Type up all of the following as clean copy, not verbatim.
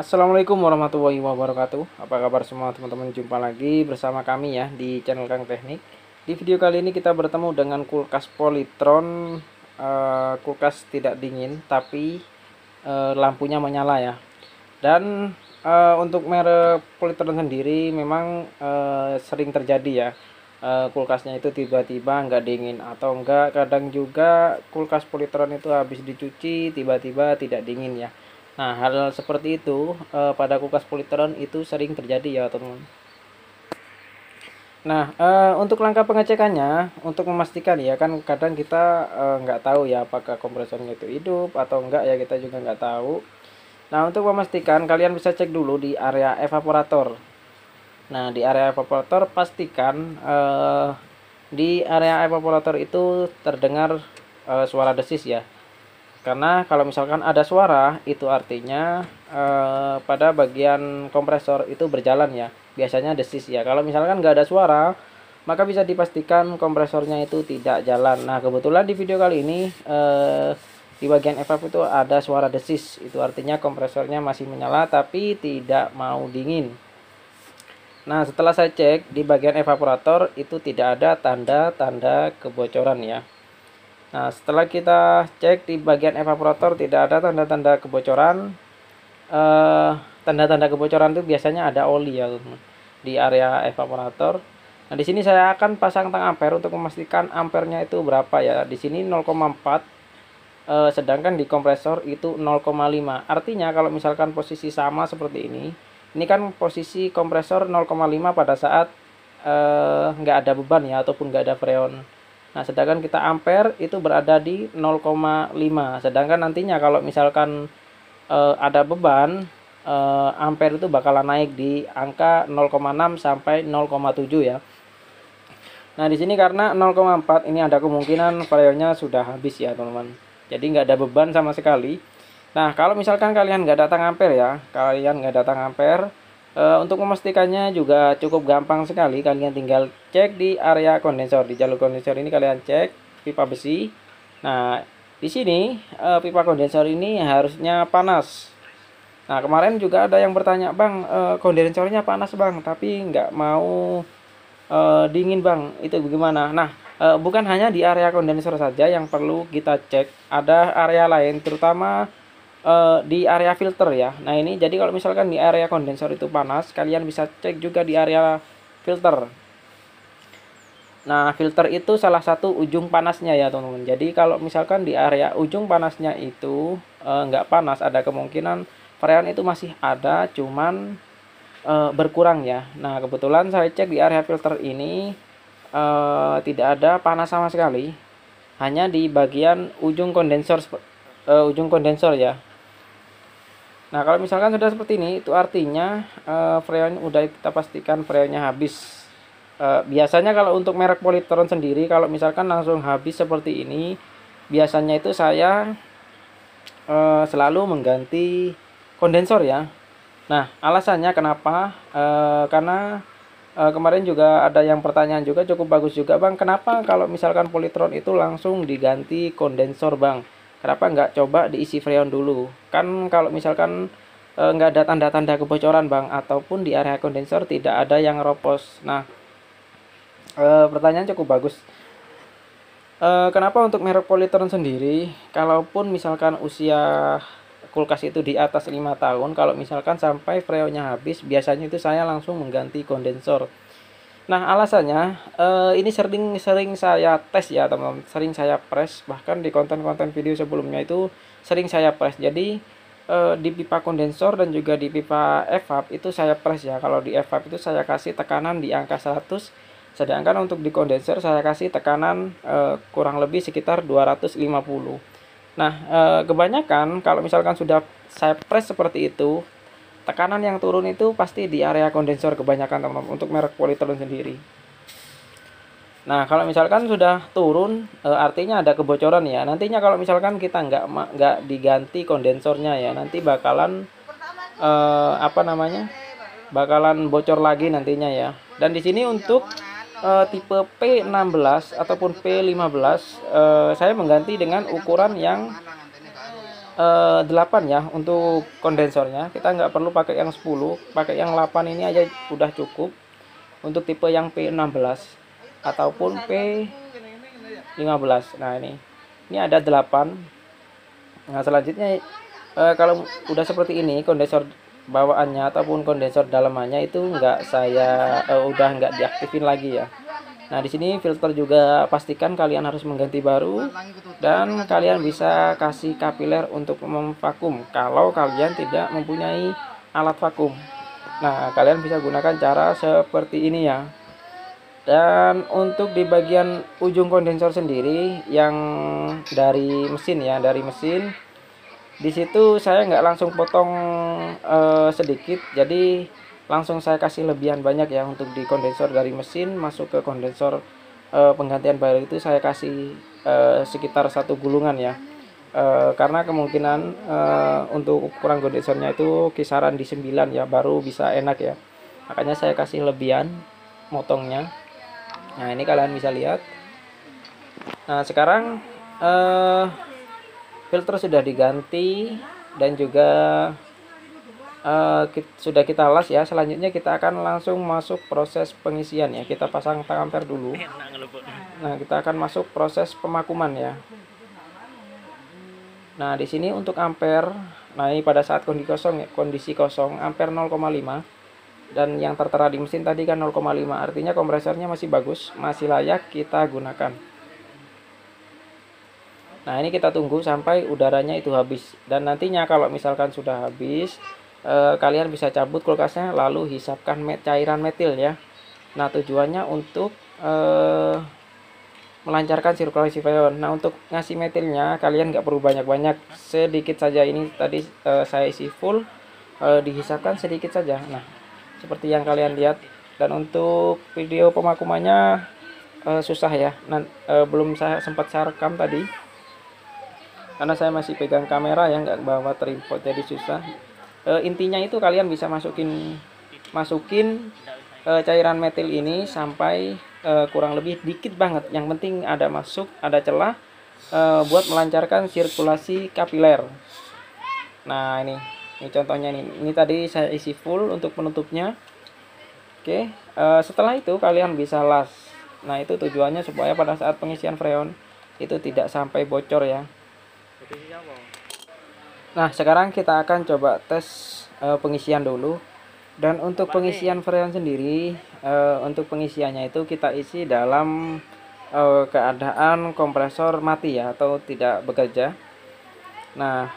Assalamualaikum warahmatullahi wabarakatuh. Apa kabar semua teman-teman? Jumpa lagi bersama kami ya di channel Kang Teknik. Di video kali ini kita bertemu dengan kulkas Polytron, kulkas tidak dingin tapi lampunya menyala ya. Dan untuk merek Polytron sendiri memang sering terjadi ya. Kulkasnya itu tiba-tiba nggak dingin atau enggak, kadang juga kulkas Polytron itu habis dicuci tiba-tiba tidak dingin ya. Nah, hal seperti itu pada kulkas Polytron itu sering terjadi ya, teman-teman. Nah, untuk langkah pengecekannya, untuk memastikan ya kan kadang kita nggak tahu ya apakah kompresornya itu hidup atau enggak ya, kita juga nggak tahu. Nah, untuk memastikan kalian bisa cek dulu di area evaporator. Nah, di area evaporator pastikan di area evaporator itu terdengar suara desis ya. Karena kalau misalkan ada suara, itu artinya pada bagian kompresor itu berjalan ya. Biasanya desis ya. Kalau misalkan nggak ada suara, maka bisa dipastikan kompresornya itu tidak jalan. Nah, kebetulan di video kali ini di bagian evap itu ada suara desis. Itu artinya kompresornya masih menyala tapi tidak mau dingin. Nah, setelah saya cek di bagian evaporator itu tidak ada tanda-tanda kebocoran ya. Nah, setelah kita cek di bagian evaporator tidak ada tanda-tanda kebocoran. Tanda-tanda kebocoran itu biasanya ada oli ya, teman, di area evaporator. Nah, di sini saya akan pasang tang ampere untuk memastikan ampernya itu berapa ya. Di sini 0,4, sedangkan di kompresor itu 0,5. Artinya kalau misalkan posisi sama seperti ini kan posisi kompresor 0,5 pada saat nggak ada beban ya ataupun nggak ada freon. Nah, sedangkan kita ampere itu berada di 0,5. Sedangkan nantinya kalau misalkan ada beban, ampere itu bakalan naik di angka 0,6 sampai 0,7 ya. Nah, di sini karena 0,4 ini ada kemungkinan freonnya sudah habis ya, teman-teman. Jadi nggak ada beban sama sekali. Nah, kalau misalkan kalian nggak datang ampere ya, untuk memastikannya juga cukup gampang sekali. Kalian tinggal cek di area kondensor, di jalur kondensor ini kalian cek pipa besi. Nah, di sini pipa kondensor ini harusnya panas. Nah, kemarin juga ada yang bertanya, Bang, kondensornya panas Bang, tapi nggak mau dingin Bang, itu bagaimana? Nah, bukan hanya di area kondensor saja yang perlu kita cek, ada area lain, terutama di area filter ya. Nah, ini jadi kalau misalkan di area kondensor itu panas, kalian bisa cek juga di area filter. Nah, filter itu salah satu ujung panasnya ya, teman-teman. Jadi kalau misalkan di area ujung panasnya itu nggak panas, ada kemungkinan freon itu masih ada, cuman berkurang ya. Nah, kebetulan saya cek di area filter ini tidak ada panas sama sekali, hanya di bagian ujung kondensor ya. Nah, kalau misalkan sudah seperti ini, itu artinya freon udah kita pastikan freonnya habis. Biasanya kalau untuk merek Polytron sendiri, kalau misalkan langsung habis seperti ini, biasanya itu saya selalu mengganti kondensor ya. Nah, alasannya kenapa? Karena kemarin juga ada yang pertanyaan juga cukup bagus juga, Bang. Kenapa kalau misalkan Polytron itu langsung diganti kondensor, Bang? Kenapa nggak coba diisi freon dulu? Kan kalau misalkan nggak ada tanda-tanda kebocoran, Bang, ataupun di area kondensor tidak ada yang ropos. Nah, pertanyaan cukup bagus. Kenapa untuk merek Polytron sendiri, kalaupun misalkan usia kulkas itu di atas 5 tahun, kalau misalkan sampai freonnya habis, biasanya itu saya langsung mengganti kondensor. Nah, alasannya ini sering saya tes ya, teman-teman. Sering saya press, bahkan di konten-konten video sebelumnya itu sering saya press. Jadi di pipa kondensor dan juga di pipa evap itu saya press ya. Kalau di evap itu saya kasih tekanan di angka 100, sedangkan untuk di kondenser saya kasih tekanan kurang lebih sekitar 250. Nah, kebanyakan kalau misalkan sudah saya press seperti itu, tekanan yang turun itu pasti di area kondensor kebanyakan, teman-teman, untuk merek Polytron sendiri. Nah, kalau misalkan sudah turun, artinya ada kebocoran ya. Nantinya kalau misalkan kita nggak diganti kondensornya ya, nanti bakalan apa namanya? Bakalan bocor lagi nantinya ya. Dan di sini untuk tipe P16 ataupun P15, saya mengganti dengan ukuran yang 8 ya untuk kondensornya. Kita nggak perlu pakai yang 10, pakai yang 8 ini aja udah cukup untuk tipe yang P16 ataupun P15. Nah, ini ada 8. Nah, selanjutnya kalau udah seperti ini kondensor bawaannya ataupun kondensor dalamannya itu udah nggak diaktifin lagi ya. Nah, di sini filter juga pastikan kalian harus mengganti baru, dan kalian bisa kasih kapiler untuk memvakum kalau kalian tidak mempunyai alat vakum. Nah, kalian bisa gunakan cara seperti ini ya. Dan untuk di bagian ujung kondensor sendiri yang dari mesin ya, di situ saya nggak langsung potong sedikit, jadi langsung saya kasih lebihan banyak ya. Untuk di kondensor dari mesin masuk ke kondensor penggantian baru itu saya kasih sekitar 1 gulungan ya. Karena kemungkinan untuk ukuran kondensornya itu kisaran di 9 ya, baru bisa enak ya. Makanya saya kasih lebihan motongnya. Nah, ini kalian bisa lihat. Nah, sekarang filter sudah diganti dan juga sudah kita las ya. Selanjutnya kita akan langsung masuk proses pengisian ya. Kita pasang tang ampere dulu. Nah, kita akan masuk proses pemakuman ya. Nah, di sini untuk ampere, nah ini pada saat kondisi kosong ampere 0,5, dan yang tertera di mesin tadi kan 0,5, artinya kompresornya masih bagus, masih layak kita gunakan. Nah, ini kita tunggu sampai udaranya itu habis, dan nantinya kalau misalkan sudah habis, kalian bisa cabut kulkasnya lalu hisapkan cairan metil ya. Nah, tujuannya untuk melancarkan sirkulasi freon. Nah, untuk ngasih metilnya kalian nggak perlu banyak-banyak, sedikit saja. Ini tadi saya isi full, dihisapkan sedikit saja. Nah, seperti yang kalian lihat. Dan untuk video pemakumannya susah ya. Belum sempat saya rekam tadi karena saya masih pegang kamera ya, nggak bawa tripod, jadi susah. Intinya itu kalian bisa masukin cairan metil ini sampai kurang lebih dikit banget, yang penting ada celah buat melancarkan sirkulasi kapiler. Nah, ini contohnya ini tadi saya isi full untuk penutupnya. Oke, setelah itu kalian bisa las. Nah, itu tujuannya supaya pada saat pengisian freon itu tidak sampai bocor ya. Nah, sekarang kita akan coba tes pengisian dulu. Dan untuk pengisian freon sendiri, untuk pengisiannya itu kita isi dalam keadaan kompresor mati ya, atau tidak bekerja. Nah,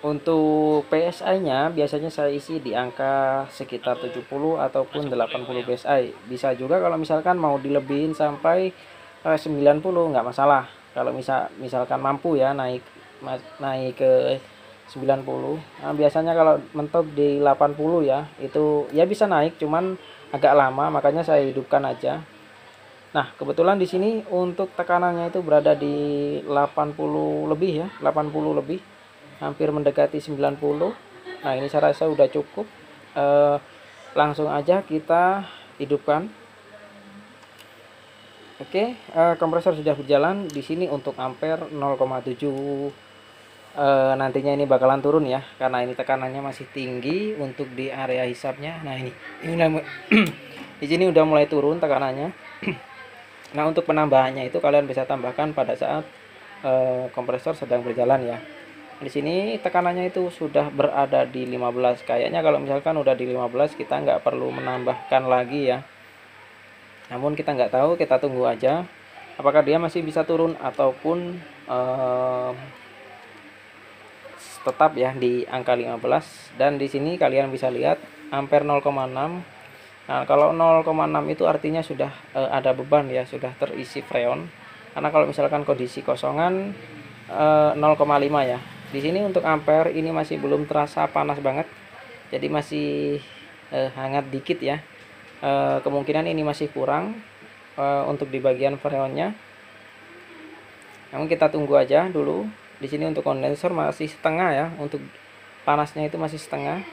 untuk PSI-nya biasanya saya isi di angka sekitar 70 ataupun 80 PSI. Bisa juga kalau misalkan mau dilebihin sampai 90 nggak masalah. Kalau misalkan mampu ya naik ke 90. Nah, biasanya kalau mentok di 80 ya, itu ya bisa naik, cuman agak lama, makanya saya hidupkan aja. Nah, kebetulan di sini untuk tekanannya itu berada di 80 lebih ya, 80 lebih, hampir mendekati 90. Nah, ini saya rasa udah cukup. Langsung aja kita hidupkan. Oke, kompresor sudah berjalan. Di sini untuk ampere 0,7. Nantinya ini bakalan turun ya, karena ini tekanannya masih tinggi untuk di area hisapnya. Nah, ini udah di sini udah mulai turun tekanannya. Nah, untuk penambahannya itu kalian bisa tambahkan pada saat kompresor sedang berjalan ya. Di sini tekanannya itu sudah berada di 15. Kayaknya kalau misalkan udah di 15 kita nggak perlu menambahkan lagi ya. Namun kita nggak tahu, kita tunggu aja apakah dia masih bisa turun ataupun tetap ya di angka 15. Dan di sini kalian bisa lihat ampere 0,6. Nah, kalau 0,6 itu artinya sudah ada beban ya, sudah terisi freon. Karena kalau misalkan kondisi kosongan 0,5 ya. Di sini untuk ampere ini masih belum terasa panas banget. Jadi masih hangat dikit ya. Kemungkinan ini masih kurang untuk di bagian freonnya. Namun kita tunggu aja dulu. Di sini untuk kondensor masih setengah ya, untuk panasnya itu masih setengah.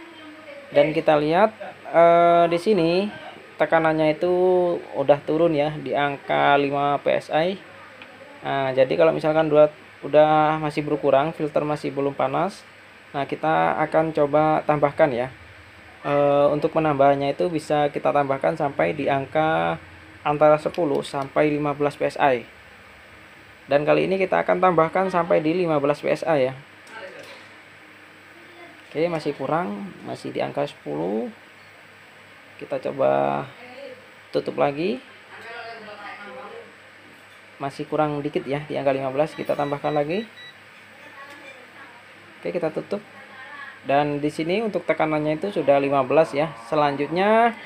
Dan kita lihat di sini tekanannya itu udah turun ya di angka 5 PSI. Nah, jadi kalau misalkan udah masih berkurang, filter masih belum panas. Nah, kita akan coba tambahkan ya. Untuk menambahnya itu bisa kita tambahkan sampai di angka antara 10 sampai 15 psi. Dan kali ini kita akan tambahkan sampai di 15 psi ya. Oke, masih kurang, masih di angka 10. Kita coba tutup lagi. Masih kurang dikit ya, di angka 15. Kita tambahkan lagi. Oke, kita tutup. Dan di sini untuk tekanannya itu sudah 15 ya. Selanjutnya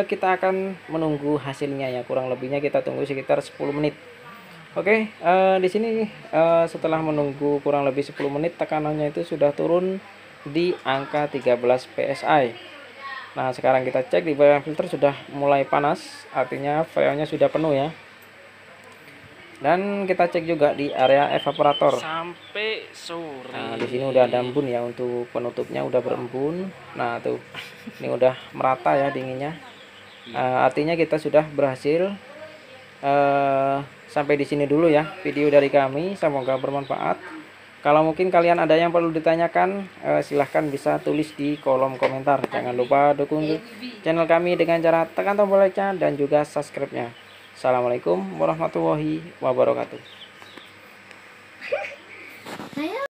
kita akan menunggu hasilnya ya. Kurang lebihnya kita tunggu sekitar 10 menit. Oke, di sini setelah menunggu kurang lebih 10 menit, tekanannya itu sudah turun di angka 13 psi. Nah, sekarang kita cek di bagian filter sudah mulai panas, artinya freonnya sudah penuh ya. Dan kita cek juga di area evaporator sampai sore. Nah, di sini udah ada embun ya, untuk penutupnya udah berembun. Nah, tuh. Ini udah merata ya dinginnya. Artinya kita sudah berhasil. Sampai di sini dulu ya video dari kami, semoga bermanfaat. Kalau mungkin kalian ada yang perlu ditanyakan, silahkan bisa tulis di kolom komentar. Jangan lupa dukung channel kami dengan cara tekan tombol like-nya dan juga subscribe-nya. Assalamualaikum warahmatullahi wabarakatuh.